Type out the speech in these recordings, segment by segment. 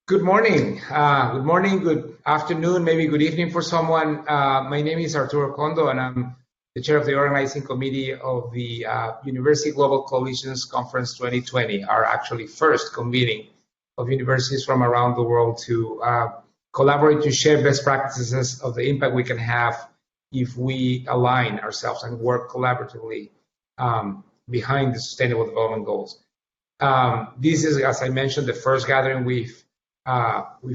Good morning. Good afternoon, maybe good evening for someone. My name is Arturo Condo, and I'm the chair of the organizing committee of the University Global Coalitions Conference 2020, our actually first convening of universities from around the world to collaborate to share best practices of the impact we can have if we align ourselves and work collaboratively behind the Sustainable Development Goals. This is, as I mentioned, the first gathering we've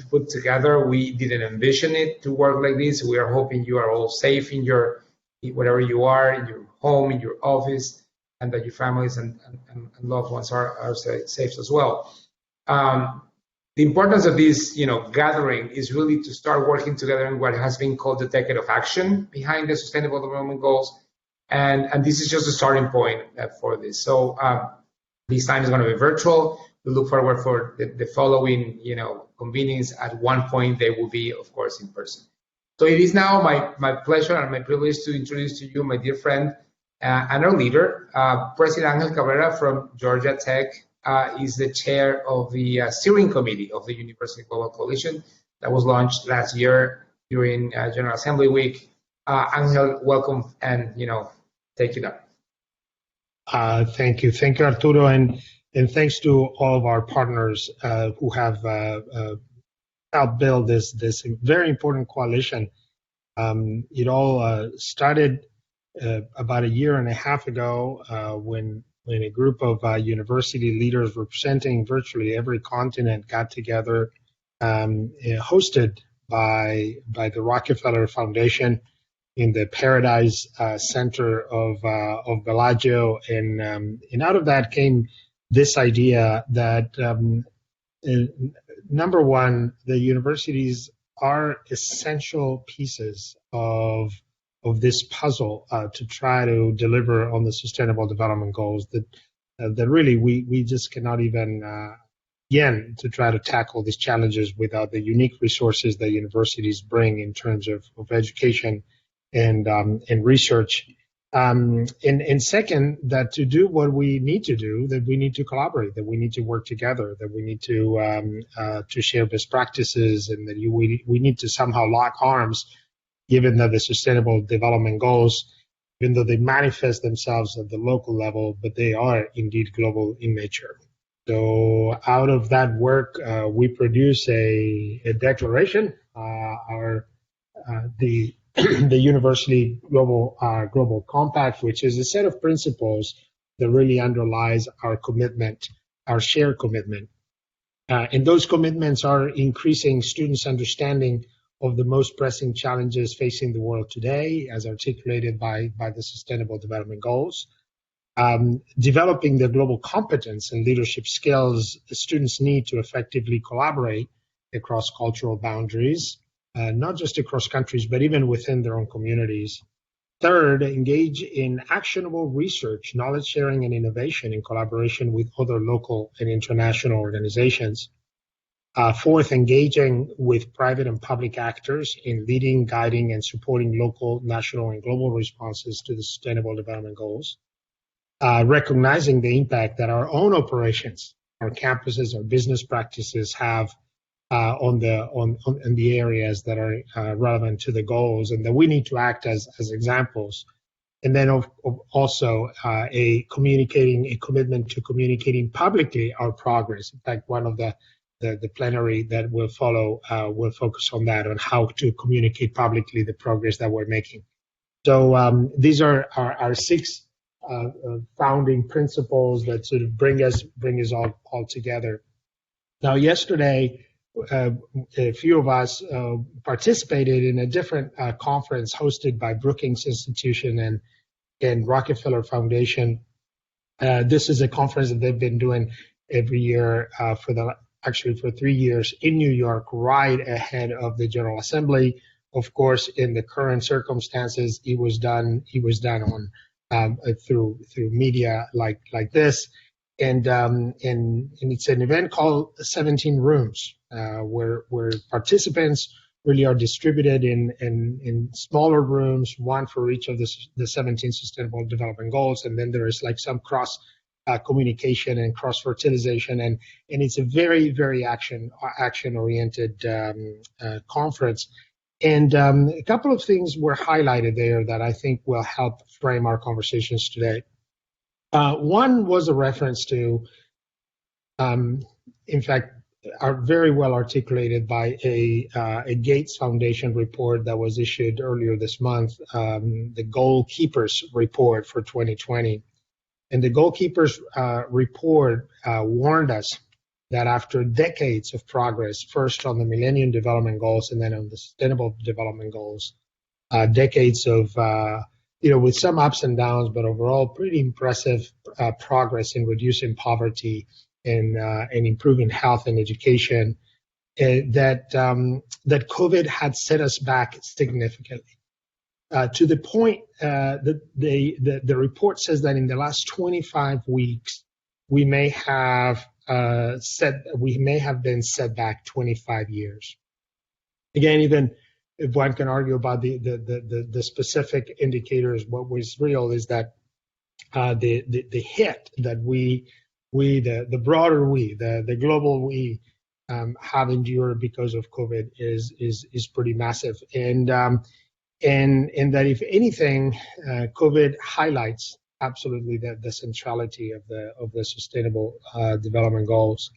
put together. We didn't envision it to work like this. We are hoping you are all safe in wherever you are, in your home, in your office, and that your families and loved ones are safe as well. The importance of this, gathering is really to start working together in what has been called the decade of action behind the Sustainable Development Goals, and this is just a starting point for this. So this time is going to be virtual. We look forward for the following, convenings. At one point, they will be, of course, in person. So it is now my pleasure and my privilege to introduce to you my dear friend and our leader, President Ángel Cabrera from Georgia Tech, is the chair of the steering committee of the University Global Coalition that was launched last year during General Assembly Week. Ángel, welcome, and take it up. Thank you, Arturo, and thanks to all of our partners who have helped build this very important coalition. It all started about a year and a half ago when a group of university leaders representing virtually every continent got together, hosted by the Rockefeller Foundation in the Paradise Center of Bellagio, and out of that came this idea that number one, the universities are essential pieces of this puzzle to try to deliver on the Sustainable Development Goals that really we just cannot even begin to try to tackle these challenges without the unique resources that universities bring in terms of education and research. And second, that to do what we need to do, that we need to collaborate, that we need to work together, that we need to share best practices, and that we need to somehow lock arms, given that the Sustainable Development Goals, even though they manifest themselves at the local level, but they are indeed global in nature. So out of that work, we produce a declaration, the University Global Compact, which is a set of principles that really underlies our commitment, our shared commitment. And those commitments are increasing students' understanding of the most pressing challenges facing the world today, as articulated by the Sustainable Development Goals. Developing the global competence and leadership skills the students need to effectively collaborate across cultural boundaries, not just across countries, but even within their own communities. Third, engage in actionable research, knowledge sharing, and innovation in collaboration with other local and international organizations. Fourth, engaging with private and public actors in leading, guiding, and supporting local, national, and global responses to the Sustainable Development Goals. Recognizing the impact that our own operations, our campuses, our business practices have on the areas that are relevant to the goals, and that we need to act as examples. And then also a commitment to communicating publicly our progress. In fact, one of the plenary that will follow will focus on that, on how to communicate publicly the progress that we're making. So these are our six founding principles that sort of bring us all together. Now, yesterday, a few of us participated in a different conference hosted by Brookings Institution and Rockefeller Foundation. This is a conference that they've been doing every year for 3 years in New York, right ahead of the General Assembly. Of course, in the current circumstances, it was done on through media like this. And it's an event called 17 Rooms, where participants really are distributed in smaller rooms, one for each of the 17 Sustainable Development Goals, and then there is like some cross communication and cross-fertilization, and it's a very, very action-oriented conference. And a couple of things were highlighted there that I think will help frame our conversations today. One was a reference to, in fact, are very well articulated by a Gates Foundation report that was issued earlier this month, the Goalkeepers Report for 2020. And the Goalkeepers report warned us that after decades of progress, first on the Millennium Development Goals and then on the Sustainable Development Goals, decades of, with some ups and downs, but overall pretty impressive progress in reducing poverty and improving health and education, that COVID had set us back significantly. To the point that the report says that in the last 25 weeks, we may have been set back 25 years. Again, even if one can argue about the specific indicators, what was real is that the hit that the broader we, the global we, have endured because of COVID is pretty massive, and that if anything, COVID highlights absolutely the centrality of the Sustainable Development Goals.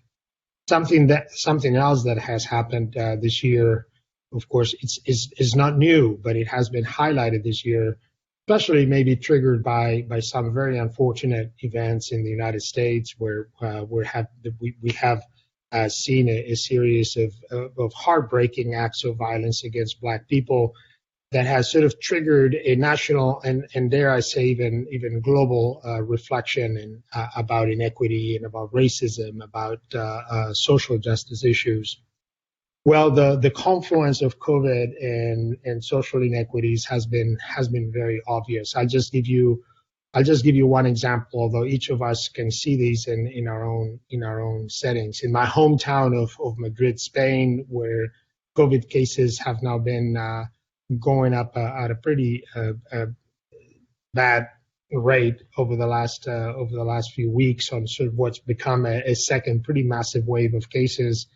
Something else that has happened this year, of course, is not new, but it has been highlighted this year, especially maybe triggered by some very unfortunate events in the United States, where we have seen a series of heartbreaking acts of violence against Black people that has sort of triggered a national and dare I say even global reflection about inequity and about racism, about social justice issues. Well, the confluence of COVID and social inequities has been very obvious. I'll just give you one example, although each of us can see these in our own settings. In my hometown of Madrid, Spain, where COVID cases have now been going up at a pretty bad rate over the last few weeks on sort of what's become a second pretty massive wave of cases.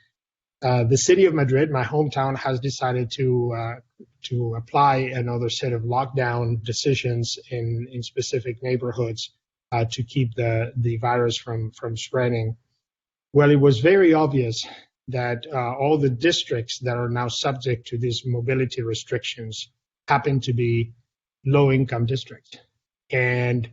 The city of Madrid, my hometown, has decided to apply another set of lockdown decisions in specific neighborhoods to keep the virus from spreading. Well, it was very obvious that all the districts that are now subject to these mobility restrictions happen to be low-income districts. And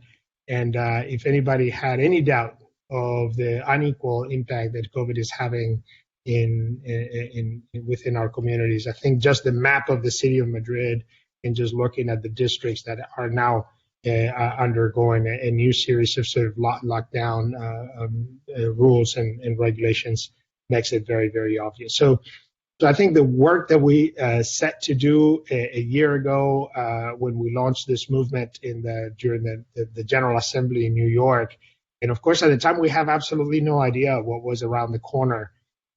if anybody had any doubt of the unequal impact that COVID is having within our communities, I think just the map of the city of Madrid and just looking at the districts that are now undergoing a new series of sort of lockdown rules and regulations makes it very, very obvious. So I think the work that we set to do a year ago when we launched this movement during the General Assembly in New York, and of course at the time we have absolutely no idea what was around the corner.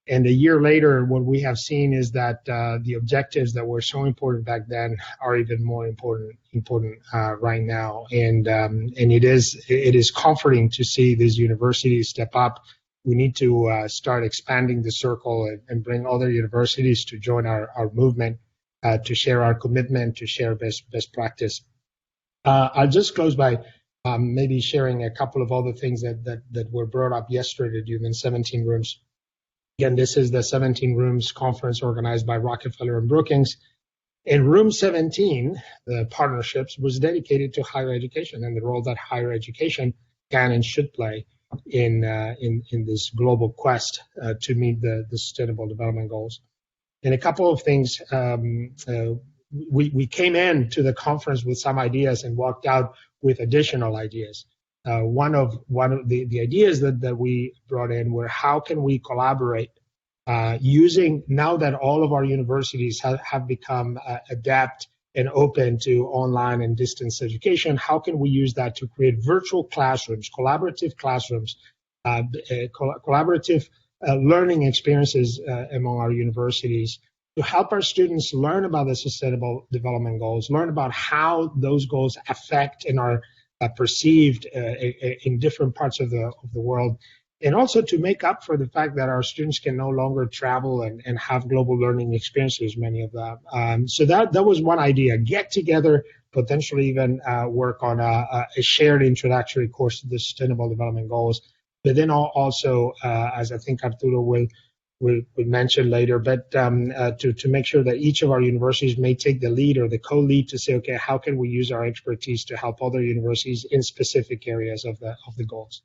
And a year later, what we have seen is that the objectives that were so important back then are even more important right now. And it is comforting to see these universities step up. We need to start expanding the circle and bring other universities to join our movement, to share our commitment, to share best practice. I'll just close by maybe sharing a couple of other things that were brought up yesterday during the 17 Rooms. Again, this is the 17 Rooms conference organized by Rockefeller and Brookings. And Room 17, the partnerships, was dedicated to higher education and the role that higher education can and should play in this global quest to meet the Sustainable Development Goals. And a couple of things, we came in to the conference with some ideas and walked out with additional ideas. One of the ideas that we brought in were how can we collaborate using, now that all of our universities have become adept and open to online and distance education, how can we use that to create virtual classrooms, collaborative classrooms, collaborative learning experiences among our universities to help our students learn about the Sustainable Development Goals, learn about how those goals affect and are perceived in different parts of the world, and also to make up for the fact that our students can no longer travel and have global learning experiences, many of them. So that was one idea: get together, potentially even work on a shared introductory course to the Sustainable Development Goals. But then also, as I think Arturo will mention later, but to make sure that each of our universities may take the lead or the co-lead to say, okay, how can we use our expertise to help other universities in specific areas of the goals?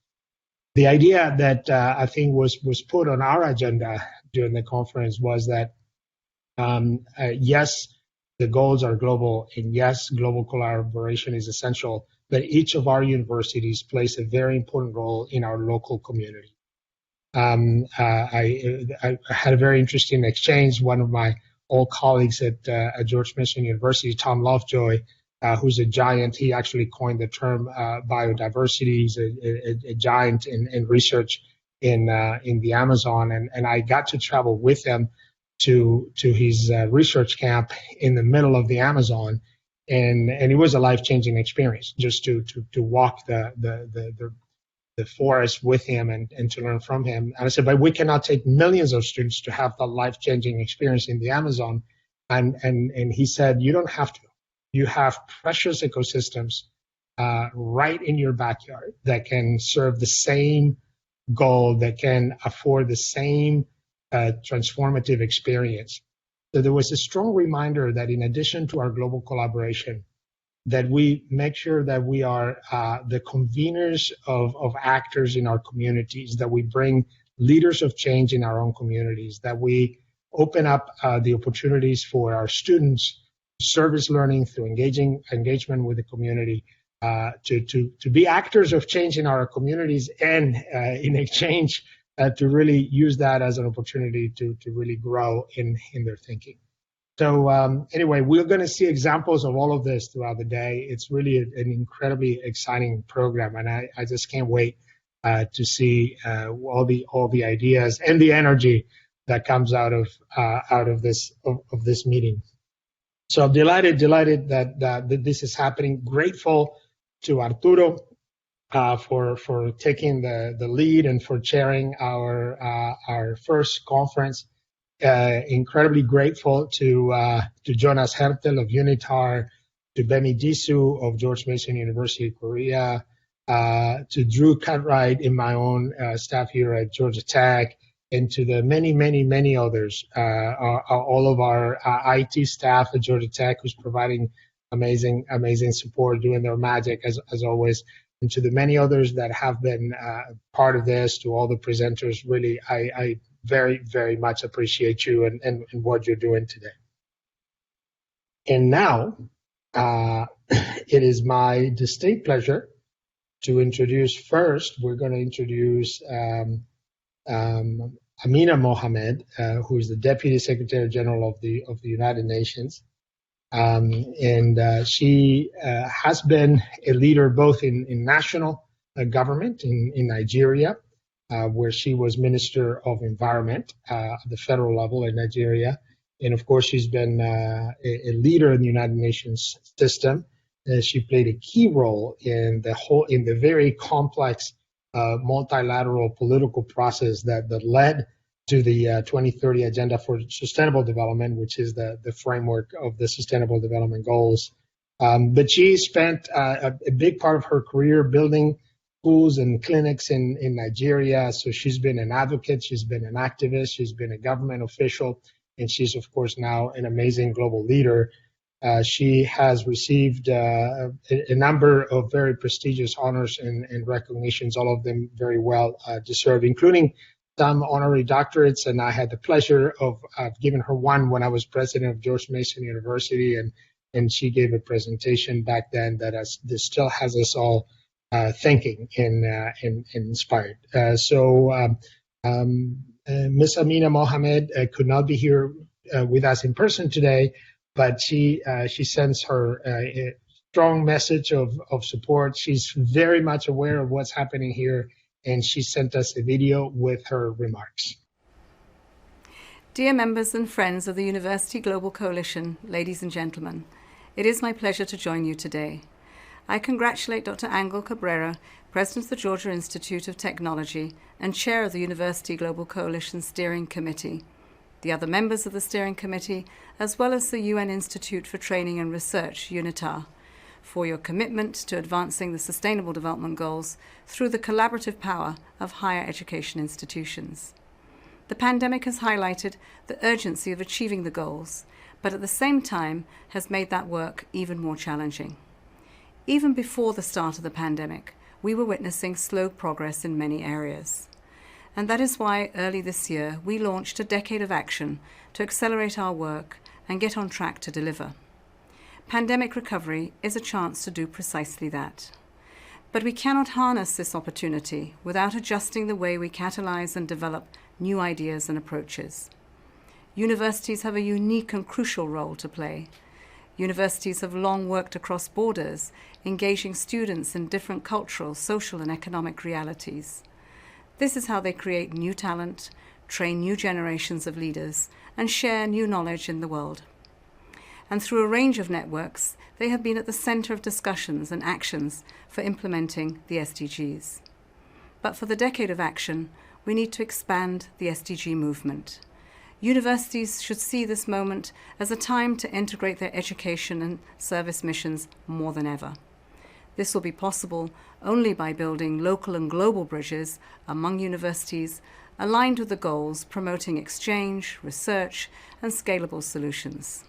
The idea that I think was put on our agenda during the conference was that yes, the goals are global, and yes, global collaboration is essential, but each of our universities plays a very important role in our local community. I had a very interesting exchange. One of my old colleagues at George Mason University, Tom Lovejoy, who's a giant, he actually coined the term biodiversity. He's a giant in research in the Amazon, and I got to travel with him to his research camp in the middle of the Amazon, and it was a life-changing experience just to walk the forest with him and to learn from him. And I said, but we cannot take millions of students to have the life-changing experience in the Amazon. And he said, you don't have to. You have precious ecosystems right in your backyard that can serve the same goal, that can afford the same transformative experience. So there was a strong reminder that in addition to our global collaboration, that we make sure that we are the conveners of actors in our communities, that we bring leaders of change in our own communities, that we open up the opportunities for our students, service learning through engagement with the community, to be actors of change in our communities, and in exchange to really use that as an opportunity to really grow in their thinking. So anyway, we're going to see examples of all of this throughout the day. It's really an incredibly exciting program, and I just can't wait to see all the ideas and the energy that comes out of this meeting. So I'm delighted that this is happening. Grateful to Arturo for taking the lead and for chairing our first conference. Incredibly grateful to Jonas Hertel of Unitar, to Bemi Disu of George Mason University, Korea, to Drew Cartwright in my own staff here at Georgia Tech, and to the many others, all of our IT staff at Georgia Tech, who's providing amazing support, doing their magic as always, and to the many others that have been part of this, to all the presenters. Really, I very much appreciate you and what you're doing today. And now, it is my distinct pleasure to introduce first, we're going to introduce Amina Mohammed, who is the Deputy Secretary General of the United Nations. And she has been a leader both in national government in Nigeria, where she was Minister of Environment at the federal level in Nigeria. And of course, she's been a leader in the United Nations system. She played a key role in the very complex multilateral political process that led to the 2030 Agenda for Sustainable Development, which is the framework of the Sustainable Development Goals. But she spent a big part of her career building schools and clinics in Nigeria. So she's been an advocate, she's been an activist, she's been a government official, and she's, of course, now an amazing global leader. She has received a number of very prestigious honors and recognitions, all of them very well deserved, including some honorary doctorates. And I had the pleasure of giving her one when I was president of George Mason University, and she gave a presentation back then that still has us all thinking and inspired. So Ms. Amina Mohammed could not be here with us in person today, but she sends her a strong message of support. She's very much aware of what's happening here, and she sent us a video with her remarks. Dear members and friends of the University Global Coalition, ladies and gentlemen, it is my pleasure to join you today. I congratulate Dr. Ángel Cabrera, President of the Georgia Institute of Technology and Chair of the University Global Coalition Steering Committee, the other members of the Steering Committee, as well as the UN Institute for Training and Research, Unitar, for your commitment to advancing the Sustainable Development Goals through the collaborative power of higher education institutions. The pandemic has highlighted the urgency of achieving the goals, but at the same time has made that work even more challenging. Even before the start of the pandemic, we were witnessing slow progress in many areas. And that is why early this year we launched a decade of action to accelerate our work and get on track to deliver. Pandemic recovery is a chance to do precisely that. But we cannot harness this opportunity without adjusting the way we catalyze and develop new ideas and approaches. Universities have a unique and crucial role to play. Universities have long worked across borders, engaging students in different cultural, social, and economic realities. This is how they create new talent, train new generations of leaders, and share new knowledge in the world. And through a range of networks, they have been at the center of discussions and actions for implementing the SDGs. But for the decade of action, we need to expand the SDG movement. Universities should see this moment as a time to integrate their education and service missions more than ever. This will be possible only by building local and global bridges among universities aligned with the goals promoting exchange, research, and scalable solutions.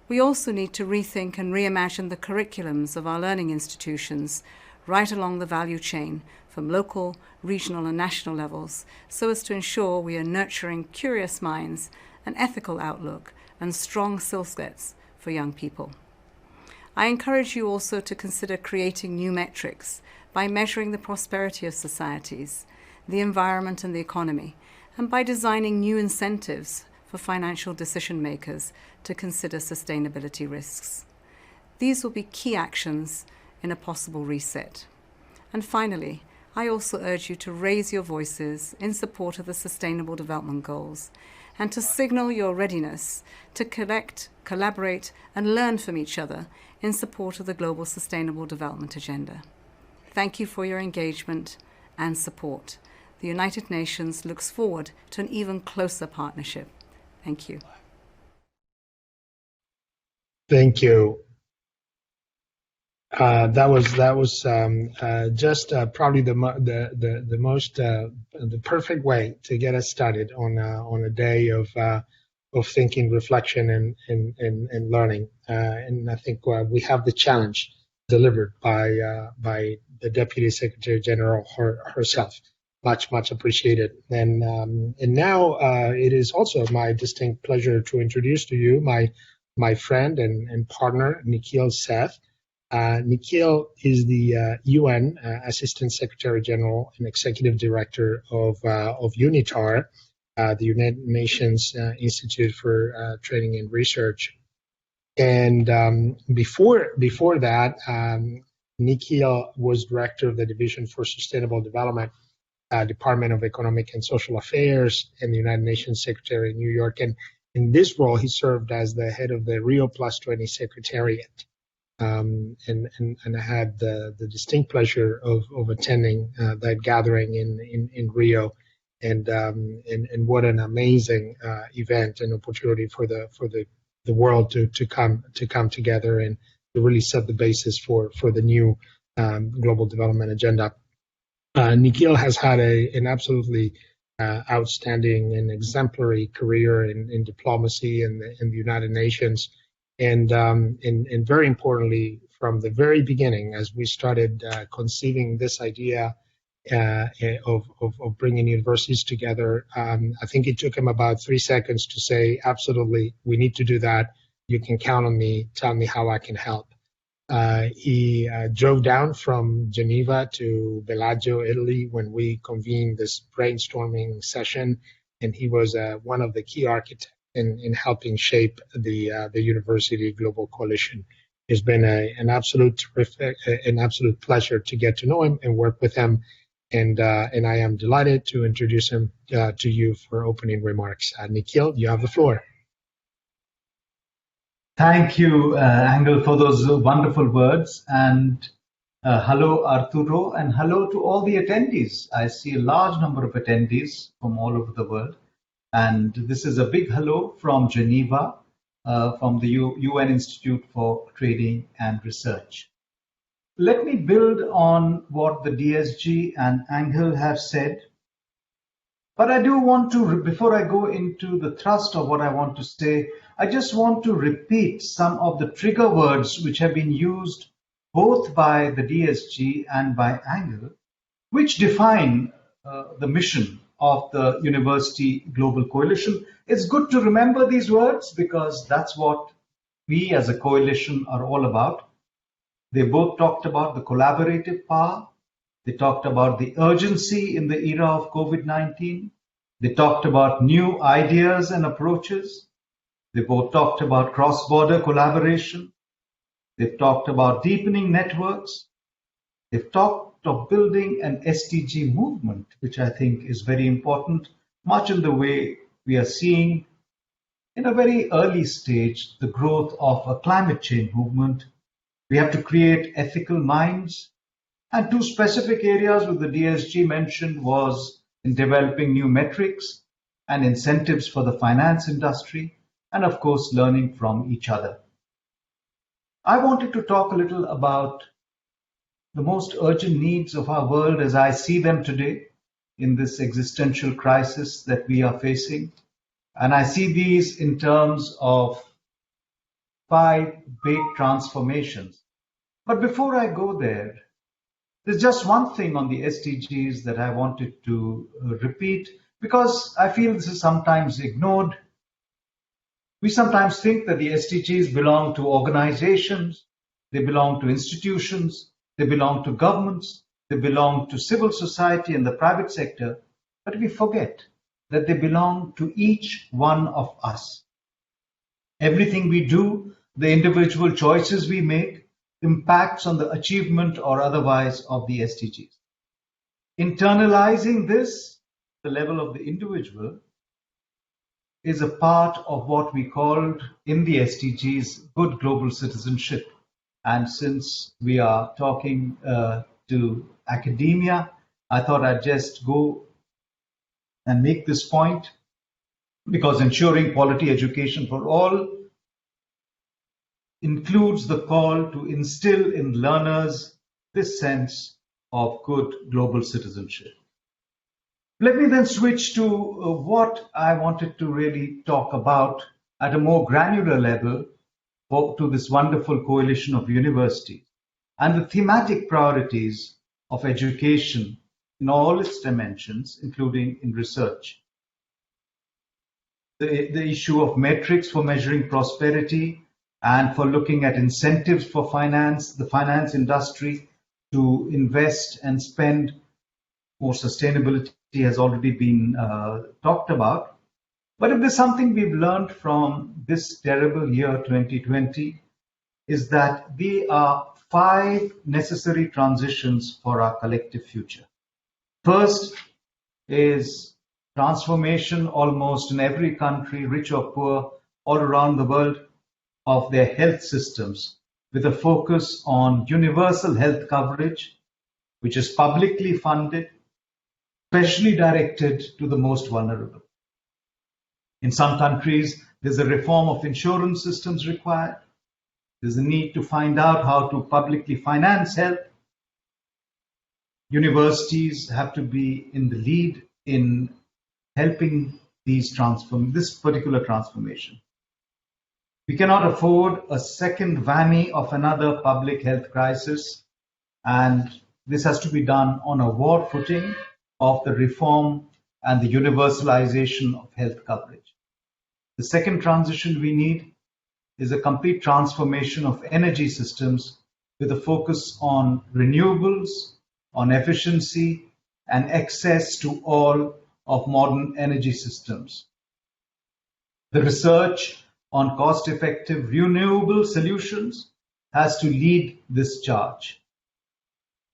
We also need to rethink and reimagine the curriculums of our learning institutions right along the value chain from local, regional, and national levels so as to ensure we are nurturing curious minds, an ethical outlook, and strong skill sets for young people. I encourage you also to consider creating new metrics by measuring the prosperity of societies, the environment, and the economy, and by designing new incentives for financial decision makers to consider sustainability risks. These will be key actions in a possible reset. And finally, I also urge you to raise your voices in support of the Sustainable Development Goals and to signal your readiness to collect, collaborate, and learn from each other in support of the Global Sustainable Development Agenda. Thank you for your engagement and support. The United Nations looks forward to an even closer partnership. Thank you. Thank you. That was just probably the most the perfect way to get us started on a day of thinking, reflection, and learning. And I think we have the challenge delivered by the Deputy Secretary General herself. Much appreciated. And now it is also my distinct pleasure to introduce to you my friend and partner, Nikhil Seth. Nikhil is the UN Assistant Secretary General and Executive Director of Unitar, the United Nations Institute for Training and Research. And before that, Nikhil was Director of the Division for Sustainable Development, Department of Economic and Social Affairs, and the United Nations Secretary in New York. And in this role, he served as the head of the Rio +20 Secretariat. And I had the distinct pleasure of attending that gathering in Rio, and what an amazing event and opportunity for the world to come together and to really set the basis for the new global development agenda. Nikhil has had an absolutely outstanding and exemplary career in diplomacy in the United Nations. And very importantly, from the very beginning, as we started conceiving this idea of bringing universities together, I think it took him about 3 seconds to say, absolutely, we need to do that. You can count on me. Tell me how I can help. He drove down from Geneva to Bellagio, Italy, when we convened this brainstorming session, and he was one of the key architects in helping shape the University Global Coalition. It's been an absolute pleasure to get to know him and work with him, and I am delighted to introduce him to you for opening remarks. Nikhil, you have the floor. Thank you, Ángel, for those wonderful words. And Hello, Arturo, and hello to all the attendees. I see a large number of attendees from all over the world. And this is a big hello from Geneva, from the UN Institute for Trading and Research. Let me build on what the DSG and Ángel have said. But I do want to, before I go into the thrust of what I want to say, I just want to repeat some of the trigger words which have been used both by the DSG and by Ángel, which define the mission of the University Global Coalition. It's good to remember these words because that's what we as a coalition are all about. They both talked about the collaborative power. They talked about the urgency in the era of COVID-19. They talked about new ideas and approaches. They both talked about cross-border collaboration. They've talked about deepening networks. They've talked of building an SDG movement, which I think is very important, much in the way we are seeing in a very early stage the growth of a climate change movement. We have to create ethical minds. And two specific areas which the DSG mentioned was in developing new metrics and incentives for the finance industry, and of course, learning from each other. I wanted to talk a little about the most urgent needs of our world as I see them today in this existential crisis that we are facing. And I see these in terms of 5 big transformations. But before I go there, there's just one thing on the SDGs that I wanted to repeat because I feel this is sometimes ignored. We sometimes think that the SDGs belong to organizations, they belong to institutions, they belong to governments, they belong to civil society and the private sector, but we forget that they belong to each one of us. Everything we do, the individual choices we make, impacts on the achievement or otherwise of the SDGs. Internalizing this, the level of the individual, is a part of what we called in the SDGs good global citizenship. And since we are talking to academia, I thought I'd just go and make this point because ensuring quality education for all includes the call to instill in learners this sense of good global citizenship. Let me then switch to what I wanted to really talk about at a more granular level to this wonderful coalition of universities and the thematic priorities of education in all its dimensions, including in research. The issue of metrics for measuring prosperity and for looking at incentives for finance, the finance industry to invest and spend more sustainability has already been talked about. But if there's something we've learned from this terrible year 2020 is that there are 5 necessary transitions for our collective future. First is transformation almost in every country, rich or poor, all around the world, of their health systems with a focus on universal health coverage, which is publicly funded, especially directed to the most vulnerable. In some countries, there's a reform of insurance systems required. There's a need to find out how to publicly finance health. Universities have to be in the lead in helping this particular transformation. We cannot afford a second whammy of another public health crisis, and this has to be done on a war footing of the reform and the universalization of health coverage. The second transition we need is a complete transformation of energy systems with a focus on renewables, on efficiency, and access to all of modern energy systems. The research on cost-effective renewable solutions has to lead this charge.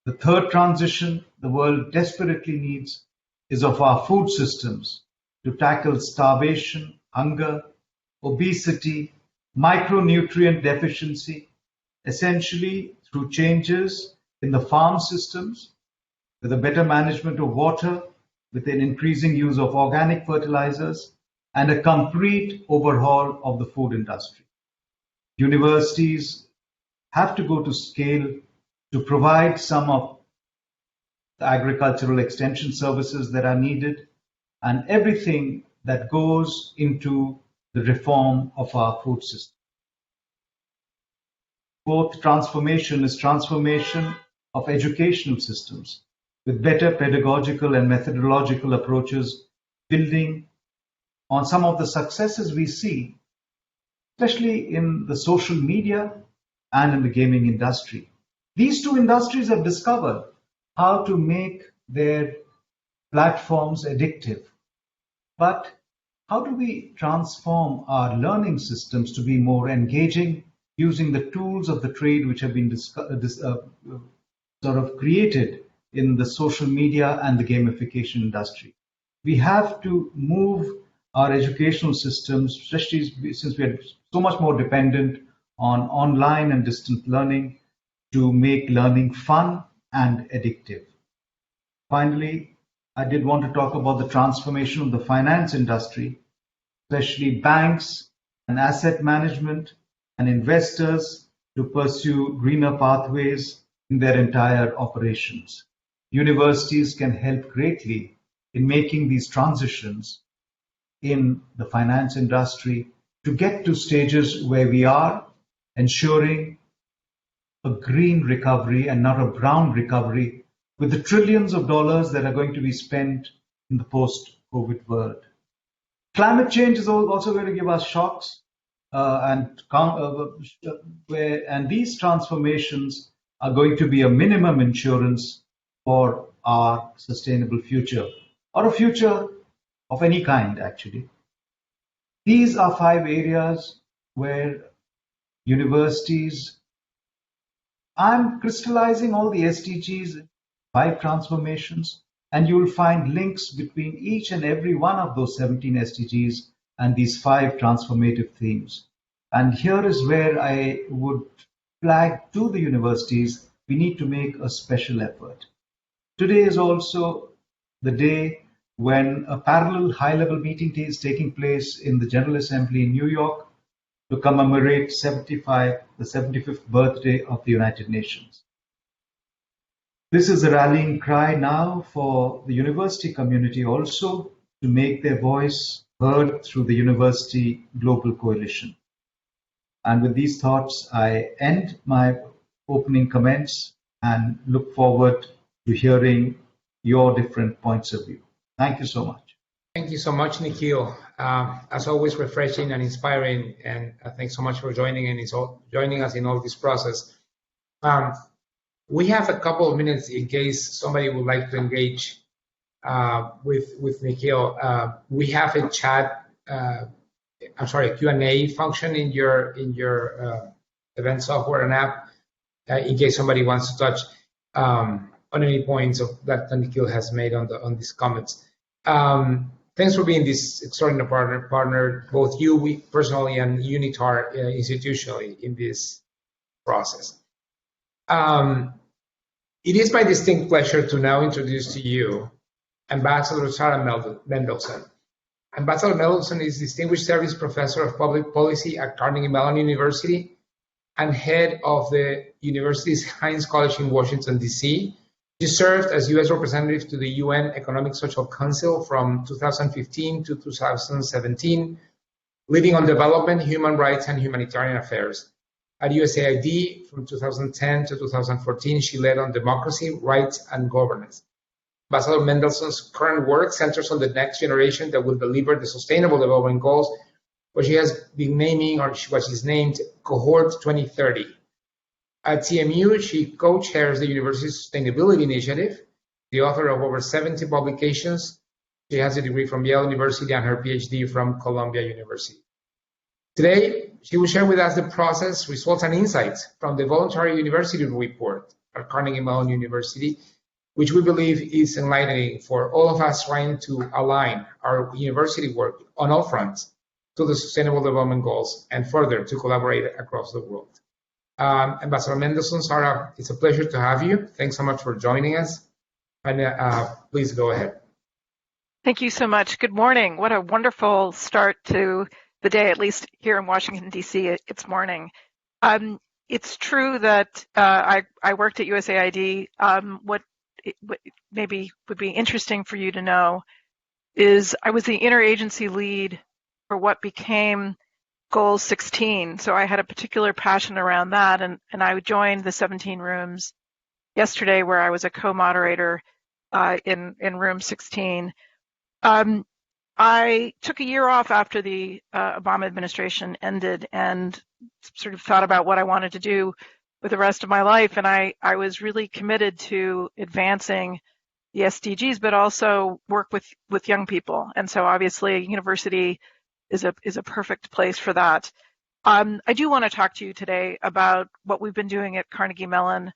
The third transition the world desperately needs is of our food systems to tackle starvation, hunger, obesity, micronutrient deficiency, essentially through changes in the farm systems, with a better management of water, with an increasing use of organic fertilizers, and a complete overhaul of the food industry. Universities have to go to scale to provide some of the agricultural extension services that are needed, and everything that goes into the reform of our food system. Fourth transformation is transformation of educational systems with better pedagogical and methodological approaches, building on some of the successes we see, especially in the social media and in the gaming industry. These two industries have discovered how to make their platforms addictive. But how do we transform our learning systems to be more engaging using the tools of the trade which have been sort of created in the social media and the gamification industry? We have to move our educational systems, especially since we are so much more dependent on online and distant learning, to make learning fun and addictive. Finally, I did want to talk about the transformation of the finance industry, especially banks and asset management and investors to pursue greener pathways in their entire operations. Universities can help greatly in making these transitions in the finance industry to get to stages where we are ensuring a green recovery and not a brown recovery with the trillions of dollars that are going to be spent in the post-COVID world. Climate change is also going to give us shocks, and these transformations are going to be a minimum insurance for our sustainable future, or a future of any kind, actually. These are 5 areas where universities, I'm crystallizing all the SDGs in 5 transformations, and you'll find links between each and every one of those 17 SDGs and these 5 transformative themes. And here is where I would flag to the universities, we need to make a special effort. Today is also the day when a parallel high-level meeting is taking place in the General Assembly in New York to commemorate the 75th birthday of the United Nations. This is a rallying cry now for the university community also to make their voice heard through the University Global Coalition. And with these thoughts, I end my opening comments and look forward to hearing your different points of view. Thank you so much. Thank you so much, Nikhil. As always, refreshing and inspiring, and thanks so much for joining us in all this process. We have a couple of minutes in case somebody would like to engage with Nikhil. We have a chat, a Q&A function in your event software and app, in case somebody wants to touch on any points that Nikhil has made on these comments. Thanks for being this extraordinary partner, both you personally and Unitar institutionally in this process. It is my distinct pleasure to now introduce to you Ambassador Sarah Mendelsohn. Ambassador Mendelsohn is Distinguished Service Professor of Public Policy at Carnegie Mellon University and head of the university's Heinz College in Washington, D.C. She served as U.S. representative to the UN Economic Social Council from 2015 to 2017, leading on development, human rights, and humanitarian affairs. At USAID from 2010 to 2014, she led on democracy, rights, and governance. Ambassador Mendelsohn's current work centers on the next generation that will deliver the Sustainable Development Goals, what she has been naming, or what she's named, Cohort 2030. At CMU, she co-chairs the university's sustainability initiative, the author of over 70 publications. She has a degree from Yale University and her PhD from Columbia University. Today, she will share with us the process, results, and insights from the Voluntary University Report at Carnegie Mellon University, which we believe is enlightening for all of us trying to align our university work on all fronts to the Sustainable Development Goals and further to collaborate across the world. Ambassador Mendelssohn, Sarah, it's a pleasure to have you. Thanks so much for joining us. And please go ahead. Thank you so much. Good morning. What a wonderful start to the day, at least here in Washington, D.C. It's morning. It's true that I worked at USAID. What maybe would be interesting for you to know is I was the interagency lead for what became Goal 16. So I had a particular passion around that, and I joined the 17 rooms yesterday where I was a co-moderator in room 16. I took a year off after the Obama administration ended and sort of thought about what I wanted to do with the rest of my life, and I was really committed to advancing the SDGs, but also work with young people. And so obviously a university is a perfect place for that. I do want to talk to you today about what we've been doing at Carnegie Mellon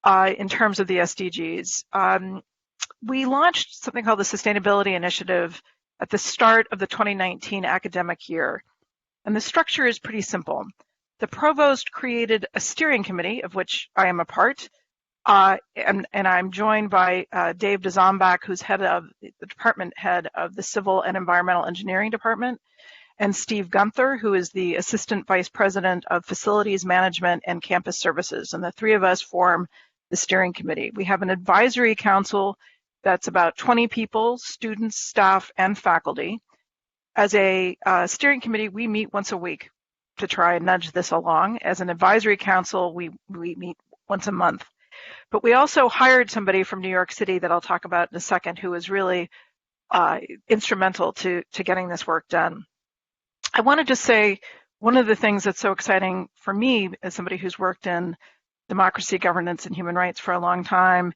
in terms of the SDGs. We launched something called the Sustainability Initiative at the start of the 2019 academic year. And the structure is pretty simple. The provost created a steering committee, of which I am a part, and I'm joined by Dave DeZombach, who's the department head of the Civil and Environmental Engineering Department, and Steve Gunther, who is the Assistant Vice President of Facilities Management and Campus Services. And the three of us form the steering committee. We have an advisory council that's about 20 people, students, staff, and faculty. As a steering committee, we meet once a week to try and nudge this along. As an advisory council, we meet once a month. But we also hired somebody from New York City that I'll talk about in a second, who was really instrumental to getting this work done. I wanted to say one of the things that's so exciting for me as somebody who's worked in democracy, governance, and human rights for a long time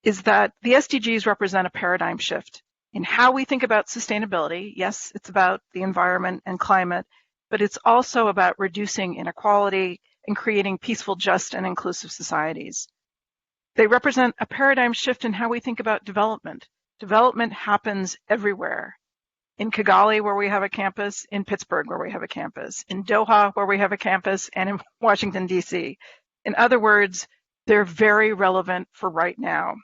is that the SDGs represent a paradigm shift in how we think about sustainability. Yes, it's about the environment and climate, but it's also about reducing inequality and creating peaceful, just, and inclusive societies. They represent a paradigm shift in how we think about development. Development happens everywhere. In Kigali, where we have a campus, in Pittsburgh, where we have a campus, in Doha, where we have a campus, and in Washington, D.C. In other words, they're very relevant for right now.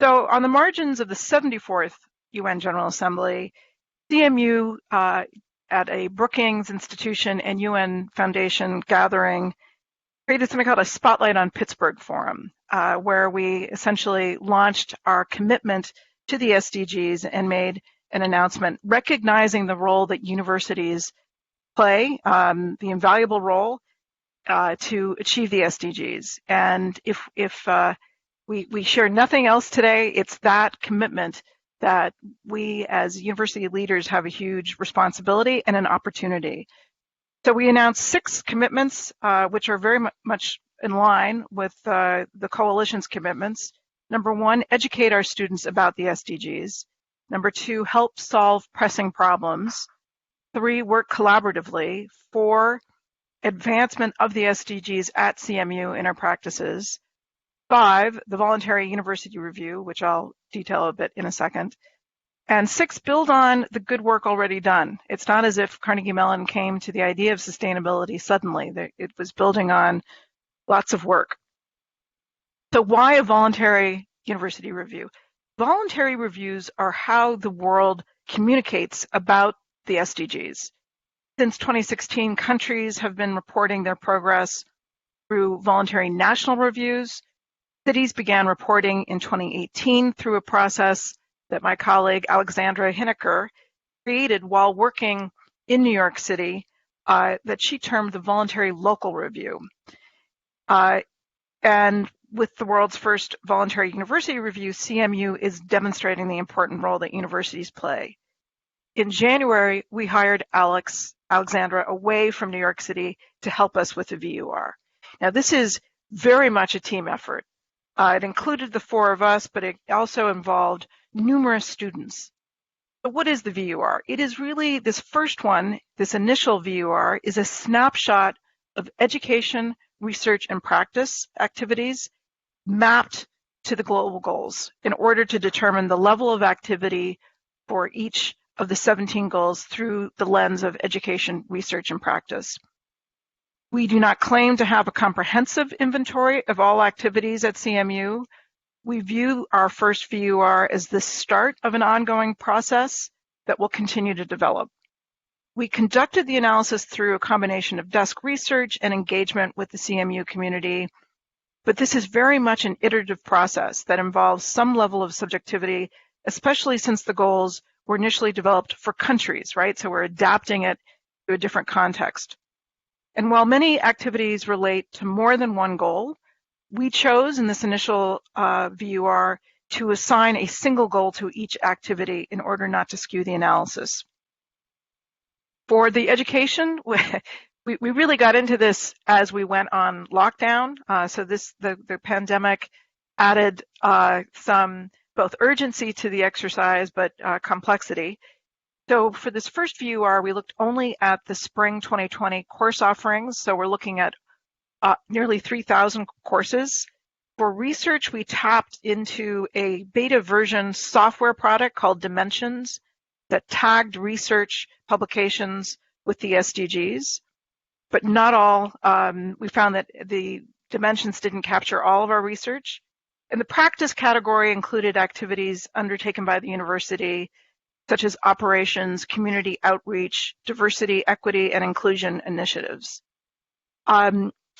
So on the margins of the 74th UN General Assembly, CMU at a Brookings Institution and UN Foundation gathering created something called a Spotlight on Pittsburgh Forum, where we essentially launched our commitment to the SDGs and made an announcement recognizing the role that universities play, the invaluable role to achieve the SDGs. And if we share nothing else today, it's that commitment that we as university leaders have a huge responsibility and an opportunity. So we announced 6 commitments, which are very much in line with the coalition's commitments. Number 1, educate our students about the SDGs. Number 2, help solve pressing problems. 3, work collaboratively. 4, advancement of the SDGs at CMU in our practices. 5, the voluntary university review, which I'll detail a bit in a second. And 6, build on the good work already done. It's not as if Carnegie Mellon came to the idea of sustainability suddenly. It was building on lots of work. So why a voluntary university review? Voluntary reviews are how the world communicates about the SDGs. Since 2016, countries have been reporting their progress through voluntary national reviews. Cities began reporting in 2018 through a process that my colleague Alexandra Hineker created while working in New York City that she termed the voluntary local review. And with the world's first voluntary university review, CMU is demonstrating the important role that universities play. In January, we hired Alexandra away from New York City to help us with the VUR. Now, this is very much a team effort. It included the 4 of us, but it also involved numerous students. So what is the VUR? It is really, this first one, this initial VUR, is a snapshot of education, research, and practice activities mapped to the global goals in order to determine the level of activity for each of the 17 goals through the lens of education, research, and practice. We do not claim to have a comprehensive inventory of all activities at CMU. We view our first VUR as the start of an ongoing process that will continue to develop. We conducted the analysis through a combination of desk research and engagement with the CMU community, but this is very much an iterative process that involves some level of subjectivity, especially since the goals were initially developed for countries, right? So we're adapting it to a different context. And while many activities relate to more than one goal, we chose in this initial VUR to assign a single goal to each activity in order not to skew the analysis. For the education, we really got into this as we went on lockdown. So the pandemic added some both urgency to the exercise, but complexity. So for this first VUR, we looked only at the spring 2020 course offerings. So we're looking at nearly 3,000 courses. For research, we tapped into a beta version software product called Dimensions that tagged research publications with the SDGs, but not all. We found that the Dimensions didn't capture all of our research. And the practice category included activities undertaken by the university, such as operations, community outreach, diversity, equity, and inclusion initiatives.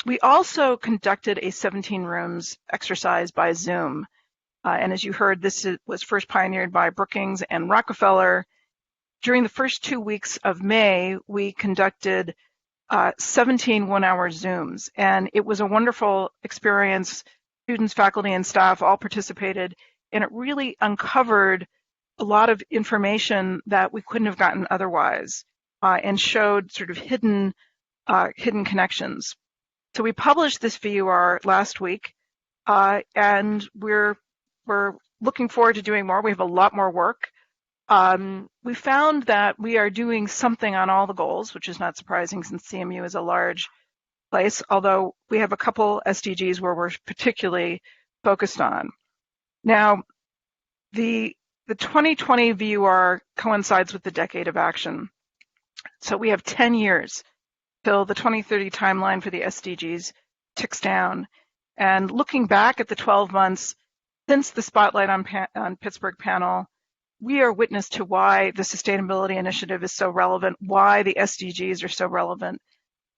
We also conducted a 17 rooms exercise by Zoom. And as you heard, this was first pioneered by Brookings and Rockefeller. During the first 2 weeks of May, we conducted 17 one-hour Zooms. And it was a wonderful experience. Students, faculty, and staff all participated. And it really uncovered a lot of information that we couldn't have gotten otherwise, and showed sort of hidden connections. So we published this VUR last week, and we're looking forward to doing more. We have a lot more work. We found that we are doing something on all the goals, which is not surprising since CMU is a large place, although we have a couple SDGs where we're particularly focused on. Now, the 2020 VUR coincides with the Decade of Action. So we have 10 years till the 2030 timeline for the SDGs ticks down. And looking back at the 12 months since the Spotlight on Pittsburgh panel, we are witness to why the Sustainability Initiative is so relevant, why the SDGs are so relevant.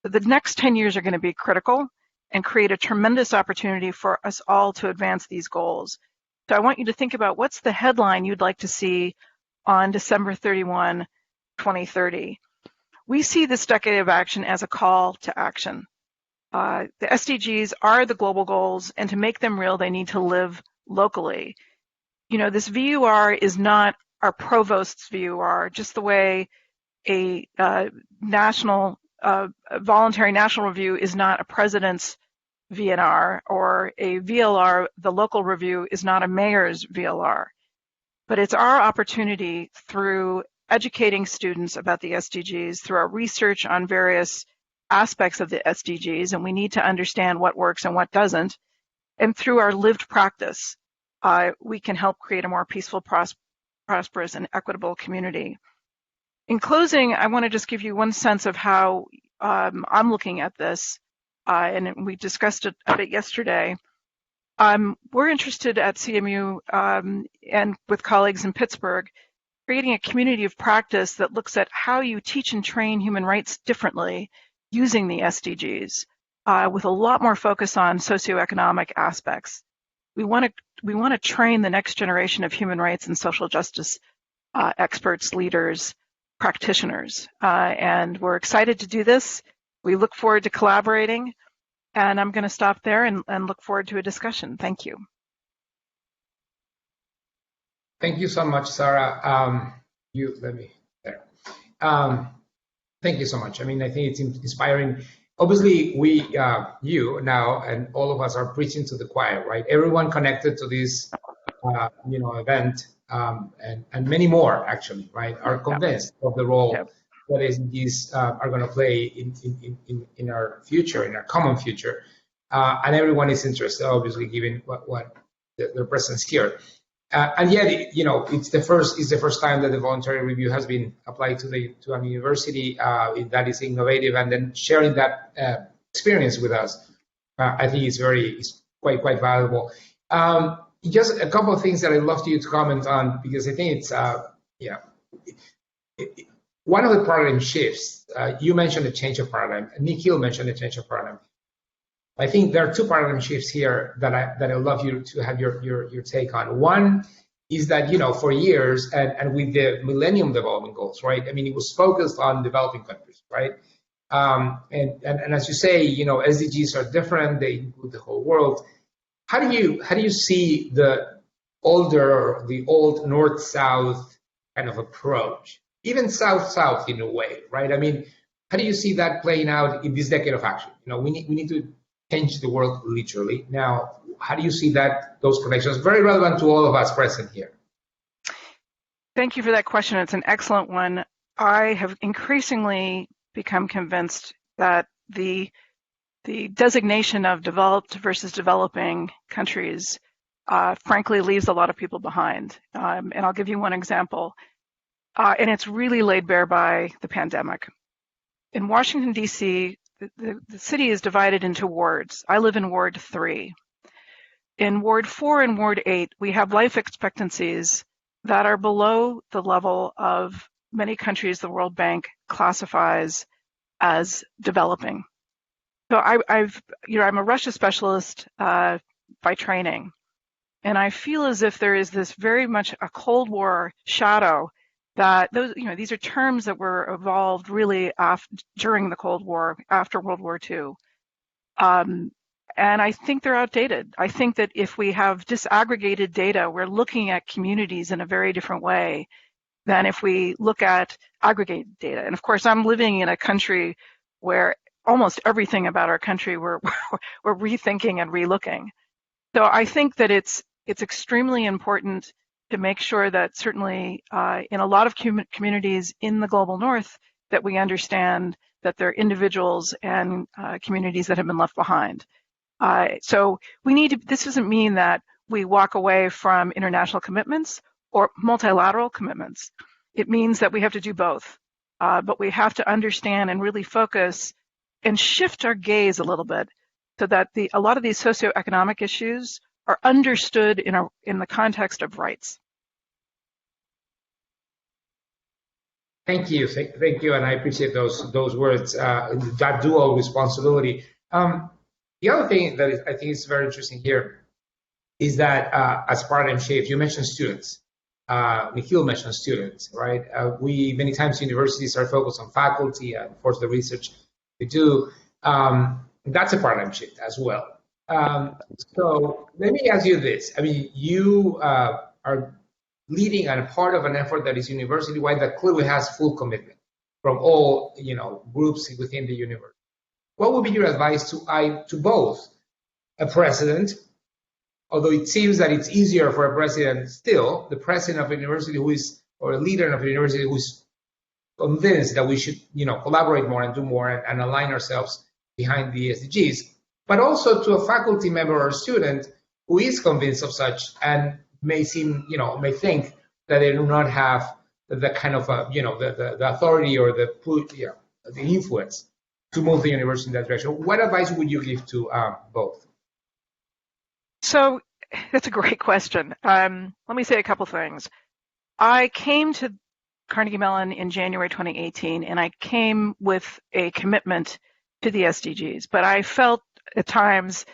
The next 10 years are going to be critical and create a tremendous opportunity for us all to advance these goals. So I want you to think about what's the headline you'd like to see on December 31, 2030. We see this Decade of Action as a call to action. The SDGs are the global goals, and to make them real, they need to live locally. You know, this VUR is not our provost's VUR, just the way a voluntary national review is not a president's VNR, or a VLR, the local review, is not a mayor's VLR. But it's our opportunity through educating students about the SDGs, through our research on various aspects of the SDGs, and we need to understand what works and what doesn't, and through our lived practice, we can help create a more peaceful, prosperous, and equitable community. In closing, I want to just give you one sense of how I'm looking at this, and we discussed it a bit yesterday. We're interested at CMU and with colleagues in Pittsburgh, creating a community of practice that looks at how you teach and train human rights differently using the SDGs, with a lot more focus on socioeconomic aspects. We want to train the next generation of human rights and social justice experts, leaders, practitioners, and we're excited to do this. We look forward to collaborating, and I'm going to stop there and look forward to a discussion. Thank you. Thank you so much, Sarah. Thank you so much. I mean, I think it's inspiring. Obviously, you now, and all of us are preaching to the choir, right? Everyone connected to this, event, and many more actually, right, are convinced of the role that SDGs are going to play in our future, in our common future, and everyone is interested, obviously, given what their presence here. And yet, it's the first time that the voluntary review has been applied to a university that is innovative, and then sharing that experience with us, I think is quite valuable. Just a couple of things that I'd love you to comment on, because I think it's one of the paradigm shifts. You mentioned a change of paradigm. Nikhil mentioned a change of paradigm. I think there are two paradigm shifts here that I'd love you to have your take on. One is that, for years and with the Millennium Development Goals, right? I mean, it was focused on developing countries, right? And as you say, SDGs are different; they include the whole world. How do you see the old North-South kind of approach, even South-South in a way, right? I mean, how do you see that playing out in this decade of action? We need to change the world literally. Now, how do you see those connections? Very relevant to all of us present here. Thank you for that question. It's an excellent one. I have increasingly become convinced that the designation of developed versus developing countries, frankly, leaves a lot of people behind. And I'll give you one example. And it's really laid bare by the pandemic. In Washington, D.C., the city is divided into wards. I live in Ward 3. In Ward 4 and Ward 8, we have life expectancies that are below the level of many countries the World Bank classifies as developing. So I'm a Russia specialist by training, and I feel as if there is this very much a Cold War shadow that these are terms that were evolved really during the Cold War, after World War II. And I think they're outdated. I think that if we have disaggregated data, we're looking at communities in a very different way than if we look at aggregated data. And of course, I'm living in a country where almost everything about our country we're rethinking and relooking. So I think that it's extremely important to make sure that certainly in a lot of communities in the global north, that we understand that they're individuals and communities that have been left behind. So this doesn't mean that we walk away from international commitments or multilateral commitments. It means that we have to do both, but we have to understand and really focus and shift our gaze a little bit so that a lot of these socioeconomic issues are understood in the context of rights. Thank you, and I appreciate those words. That dual responsibility. The other thing that I think is very interesting here is that as paradigm shift, you mentioned students. Nikhil mentioned students, right? We many times universities are focused on faculty and of course the research we do. That's a paradigm shift as well. So let me ask you this. I mean, you are leading and part of an effort that is university-wide that clearly has full commitment from all groups within the university. What would be your advice to both a president, although it seems that it's easier for a president still, the president of a university or a leader of a university who is convinced that we should collaborate more and do more and align ourselves behind the SDGs, but also to a faculty member or student who is convinced of such and may think that they do not have the kind of the authority or the influence to move the university in that direction. What advice would you give to both? So that's a great question. Let me say a couple things. I came to Carnegie Mellon in January 2018, and I came with a commitment to the SDGs, but I felt at times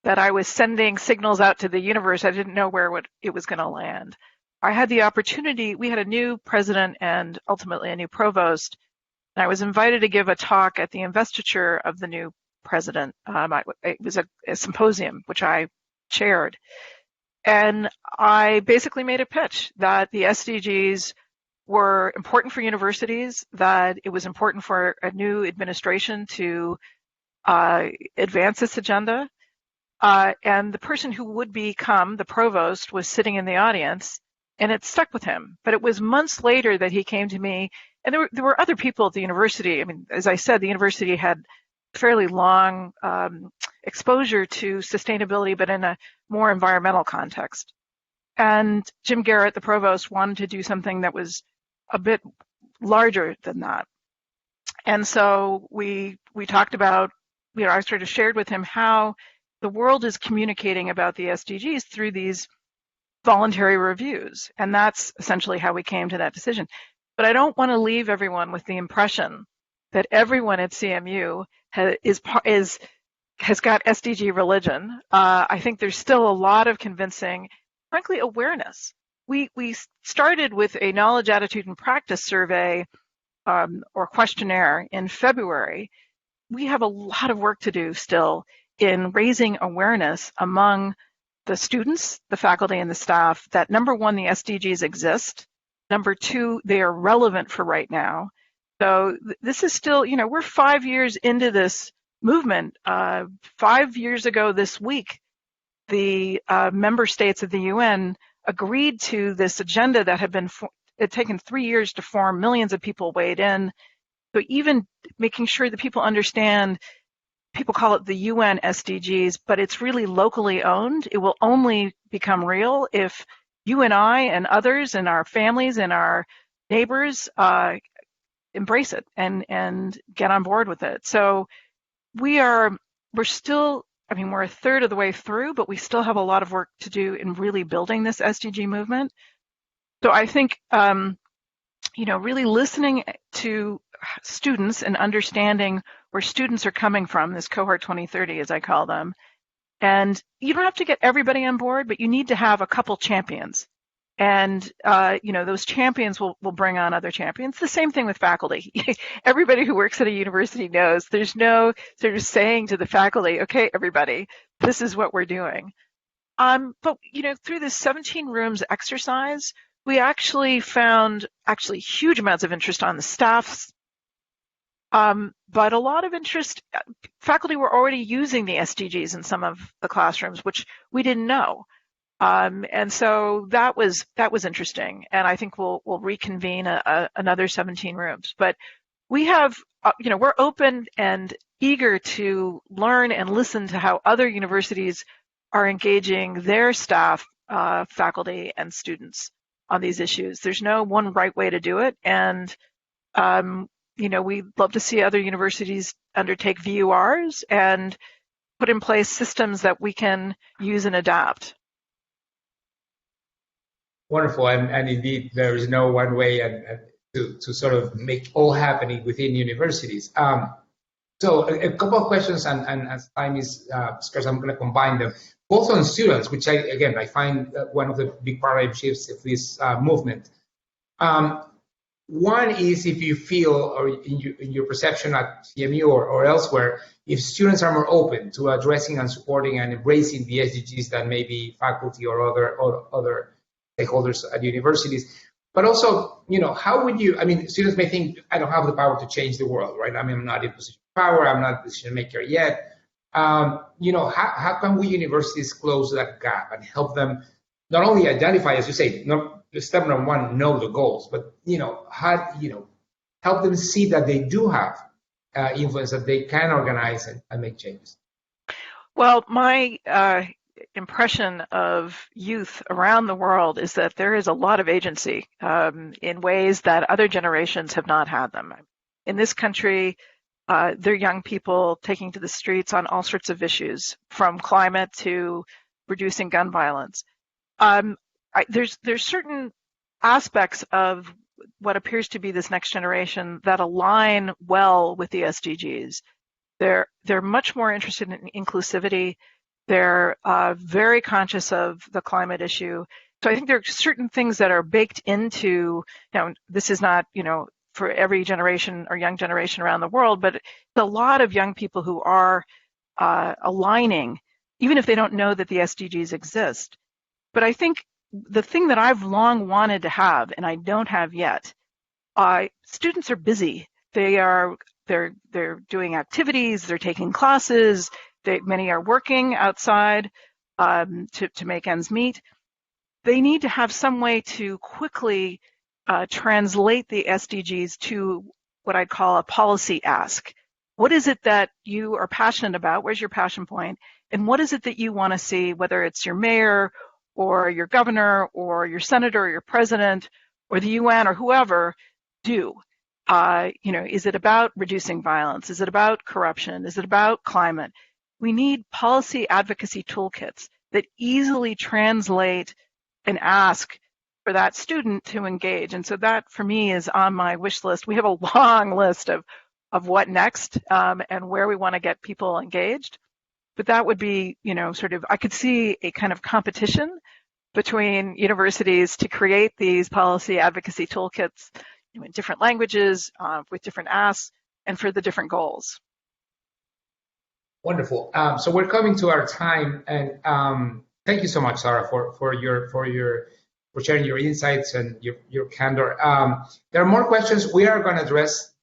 that I was sending signals out to the universe. I didn't know where it was going to land. I had the opportunity, we had a new president and ultimately a new provost, and I was invited to give a talk at the investiture of the new president. It was a symposium, which I chaired. And I basically made a pitch that the SDGs were important for universities, that it was important for a new administration to advance this agenda. And the person who would become the provost was sitting in the audience, and it stuck with him. But it was months later that he came to me, and there were other people at the university. I mean, as I said, the university had fairly long exposure to sustainability, but in a more environmental context. And Jim Garrett, the provost, wanted to do something that was a bit larger than that. And so we I sort of shared with him how the world is communicating about the SDGs through these voluntary reviews. And that's essentially how we came to that decision. But I don't want to leave everyone with the impression that everyone at CMU has got SDG religion. I think there's still a lot of convincing, frankly, awareness. We started with a knowledge, attitude, and practice survey or questionnaire in February. We have a lot of work to do still in raising awareness among the students, the faculty, and the staff that, number one, the SDGs exist. Number two, they are relevant for right now. So this is still, we're 5 years into this movement. 5 years ago this week, the member states of the UN agreed to this agenda that had taken 3 years to form. Millions of people weighed in. So even making sure that people understand, people call it the UN SDGs, but it's really locally owned. It will only become real if you and I and others and our families and our neighbors embrace it and get on board with it. So we're still, we're a third of the way through, but we still have a lot of work to do in really building this SDG movement. So I think, really listening to students and understanding where students are coming from, this cohort 2030, as I call them. And you don't have to get everybody on board, but you need to have a couple champions. And, those champions will bring on other champions. The same thing with faculty. Everybody who works at a university knows there's no sort of saying to the faculty, okay, everybody, this is what we're doing. But, through this 17 rooms exercise, we actually found huge amounts of interest on the staff's, but a lot of interest. Faculty were already using the SDGs in some of the classrooms, which we didn't know. And so that was interesting. And I think we'll reconvene another 17 rooms. But we have, we're open and eager to learn and listen to how other universities are engaging their staff, faculty, and students on these issues. There's no one right way to do it. And, we'd love to see other universities undertake VURs and put in place systems that we can use and adapt. Wonderful, and indeed, there is no one way to sort of make all happening within universities. So a couple of questions, and as time is scarce, I'm going to combine them. Both on students, which I find one of the big paradigm shifts of this movement. One is if you feel, or in your perception at CMU or elsewhere, if students are more open to addressing and supporting and embracing the SDGs than maybe faculty or other stakeholders at universities. But also, how would you, students may think, I don't have the power to change the world, right? I'm not in a position of power, I'm not a decision maker yet. How can we universities close that gap and help them not only identify, as you say, step number one, know the goals, but help them see that they do have influence, that they can organize and make changes. Well, my impression of youth around the world is that there is a lot of agency in ways that other generations have not had them. In this country, they're young people taking to the streets on all sorts of issues, from climate to reducing gun violence. There's certain aspects of what appears to be this next generation that align well with the SDGs. They're much more interested in inclusivity. They're very conscious of the climate issue. So I think there are certain things that are baked into, this is not, for every generation or young generation around the world, but a lot of young people who are aligning, even if they don't know that the SDGs exist. But I think the thing that I've long wanted to have, and I don't have yet, students are busy. They're doing activities, they're taking classes, many are working outside to make ends meet. They need to have some way to quickly translate the SDGs to what I'd call a policy ask. What is it that you are passionate about? Where's your passion point? And what is it that you want to see, whether it's your mayor or your governor or your senator or your president or the UN or whoever, do? Is it about reducing violence? Is it about corruption? Is it about climate? We need policy advocacy toolkits that easily translate and ask for that student to engage. And so that, for me, is on my wish list. We have a long list of what next and where we want to get people engaged. But that would be, I could see a kind of competition between universities to create these policy advocacy toolkits in different languages, with different asks, and for the different goals. Wonderful. So we're coming to our time, and thank you so much, Sarah, for sharing your insights and your candor. There are more questions we are going to address.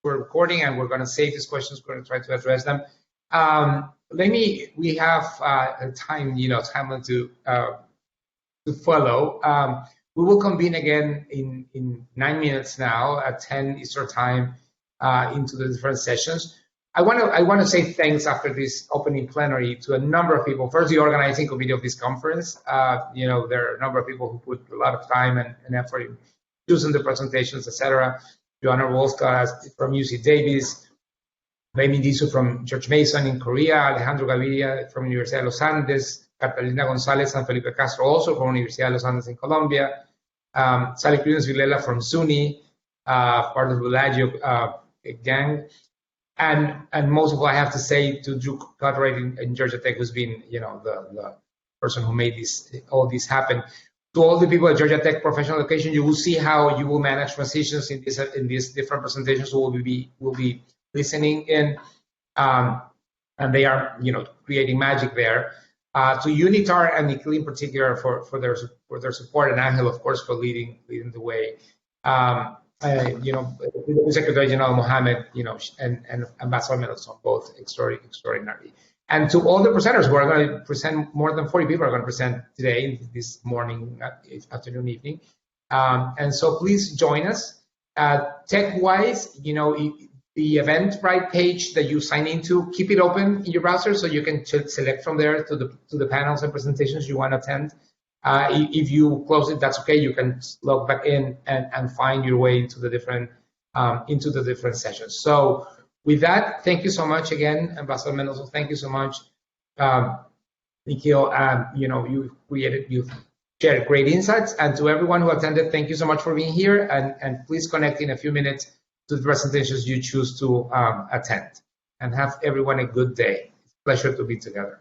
We're recording, and we're going to save these questions. We're going to try to address them. We have time, time to follow. We will convene again in 9 minutes now at 10 Eastern time into the different sessions. I want to say thanks after this opening plenary to a number of people. First, the organizing committee of this conference. There are a number of people who put a lot of time and effort in choosing the presentations, etc. Joanna Wolska from UC Davis, Raymond Disu from George Mason in Korea, Alejandro Gaviria from Universidad de los Andes, Catalina González and Felipe Castro also from Universidad de los Andes in Colombia, Sally Cruz Vilela from SUNY, part of the Bellagio gang. And most of all, I have to say to Drew Cartwright in Georgia Tech, who's been, the person who made all this happen. To all the people at Georgia Tech Professional Education, you will see how you will manage transitions in these different presentations. We'll be listening in, and they are, creating magic there. To Unitar and Nikhil in particular for their support, and Ángel, of course, for leading the way. Secretary General Mohammed, and Ambassador Mendelssohn, both extraordinary. And to all the presenters who are going to present, more than 40 people are going to present today, this morning, afternoon, evening. And so please join us. Tech-wise, the Eventbrite page that you sign into, keep it open in your browser so you can select from there to the panels and presentations you want to attend. If you close it, that's okay. You can log back in and find your way into the different sessions. So with that, thank you so much again, Ambassador Mendelsohn. Thank you so much, Nikhil. You've shared great insights, and to everyone who attended, thank you so much for being here. And please connect in a few minutes to the presentations you choose to attend. And have everyone a good day. It's a pleasure to be together.